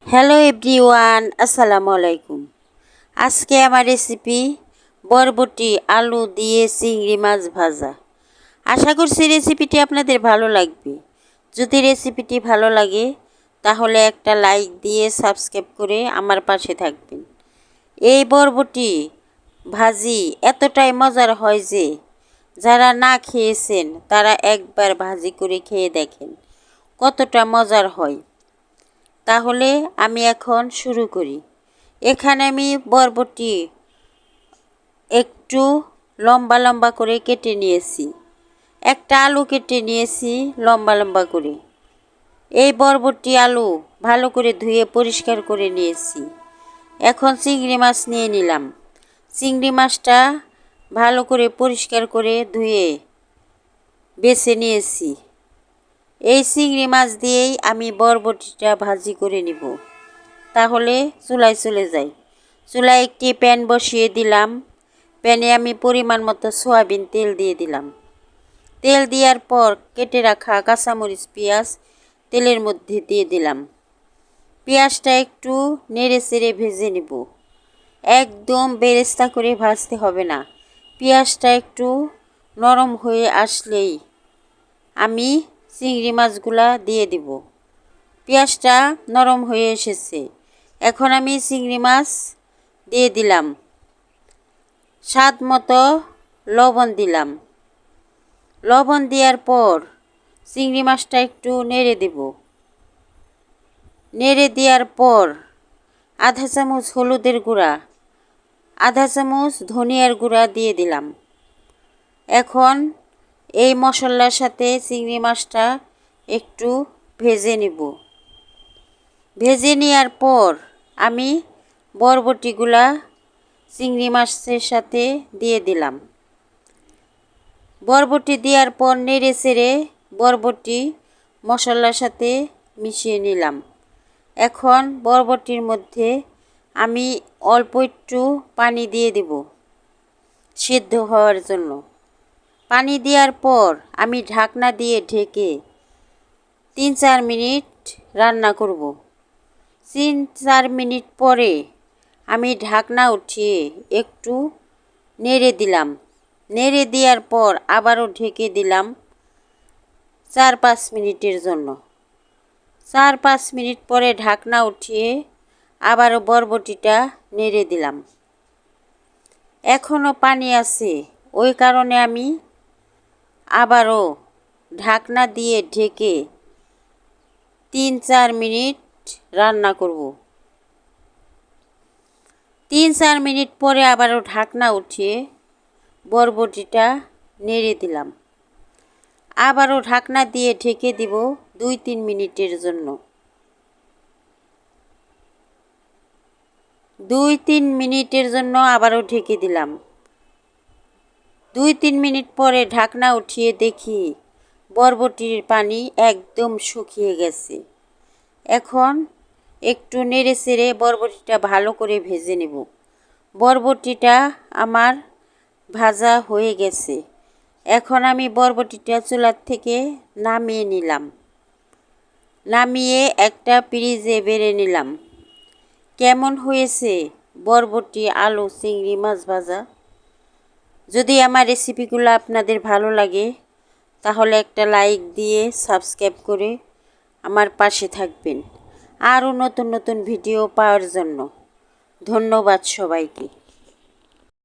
Hello everyone, আসসালামু আলাইকুম। আজকে আমার রেসিপি বরবটি আলু দিয়ে চিংড়ি মাছ ভাজা। আশা করছি রেসিপিটি আপনাদের ভালো লাগবে। যদি রেসিপিটি ভালো লাগে তাহলে একটা লাইক দিয়ে সাবস্ক্রাইব করে আমার পাশে থাকবেন। এই বরবটি ভাজি এতটাই মজার হয় যে যারা না খেয়েছেন তারা একবার ভাজি করে খেয়ে দেখেন কতটা মজার হয়। তাহলে আমি এখন শুরু করি। এখানে আমি বরবটি একটু লম্বা লম্বা করে কেটে নিয়েছি। একটা আলু কেটে নিয়েছি লম্বা লম্বা করে। এই বরবটি আলু ভালো করে ধুয়ে পরিষ্কার করে নিয়েছি। এখন চিংড়ি মাছ নিয়ে নিলাম। চিংড়ি মাছটা ভালো করে পরিষ্কার করে ধুয়ে বেছে নিয়েছি। এই চিংড়ি মাছ দিয়েই আমি বরবটিটা ভাজি করে নিব। তাহলে চুলায় চলে যাই। চুলায় একটি প্যান বসিয়ে দিলাম। প্যানে আমি পরিমাণ মতো সয়াবিন তেল দিয়ে দিলাম। তেল দেওয়ার পর কেটে রাখা কাঁচামরিচ পেঁয়াজ তেলের মধ্যে দিয়ে দিলাম। পেঁয়াজটা একটু নেড়ে চেড়ে ভেজে নেব। একদম বেরেস্তা করে ভাজতে হবে না। পেঁয়াজটা একটু নরম হয়ে আসলেই আমি চিংড়ি মাছগুলা দিয়ে দিব। পেঁয়াজটা নরম হয়ে এসেছে। এখন আমি চিংড়ি মাছ দিয়ে দিলাম। স্বাদ মতো লবণ দিলাম। লবণ দেওয়ার পর চিংড়ি মাছটা একটু নেড়ে দেব। নেড়ে দেওয়ার পর আধা চামচ হলুদের গুঁড়া, আধা চামচ ধনিয়ার গুঁড়া দিয়ে দিলাম। এখন এই মশলার সাথে চিংড়ি মাছটা একটু ভেজে নেব। ভেজে নেওয়ার পর আমি বরবটিগুলা চিংড়ি মাছের সাথে দিয়ে দিলাম। বরবটি দেওয়ার পর নেড়ে চেড়ে বরবটি মশলার সাথে মিশিয়ে নিলাম। এখন বরবটির মধ্যে আমি অল্প একটু পানি দিয়ে দেব সিদ্ধ হওয়ার জন্য। পানি দেওয়ার পর আমি ঢাকনা দিয়ে ঢেকে 3-4 মিনিট রান্না করব। 3-4 মিনিট পরে আমি ঢাকনা উঠিয়ে একটু নেড়ে দিলাম। নেড়ে দেওয়ার পর আবারও ঢেকে দিলাম 4-5 মিনিটের জন্য। 4-5 মিনিট পরে ঢাকনা উঠিয়ে আবারও বরবটিটা নেড়ে দিলাম। এখনও পানি আছে, ওই কারণে আমি আবারও ঢাকনা দিয়ে ঢেকে 3-4 মিনিট রান্না করব। 3-4 মিনিট পরে আবারও ঢাকনা উঠিয়ে বরবটিটা নেড়ে দিলাম। আবারও ঢাকনা দিয়ে ঢেকে দিব 2-3 মিনিটের জন্য। 2-3 মিনিটের জন্য আবারও ঢেকে দিলাম। 2-3 মিনিট পরে ঢাকনা উঠিয়ে দেখি বরবটির পানি একদম শুকিয়ে গেছে। এখন একটু নেড়ে চেড়ে বরবটিটা ভালো করে ভেজে নেব। বরবটিটা আমার ভাজা হয়ে গেছে। এখন আমি বরবটিটা চুলার থেকে নামিয়ে নিলাম। নামিয়ে একটা ফ্রিজে বেড়ে নিলাম। কেমন হয়েছে বরবটি আলু চিংড়ি মাছ ভাজা? যদি আমার রেসিপিগুলো আপনাদের ভালো লাগে তাহলে একটা লাইক দিয়ে সাবস্ক্রাইব করে আমার পাশে থাকবেন। আরও নতুন নতুন ভিডিও পাওয়ার জন্য ধন্যবাদ সবাইকে।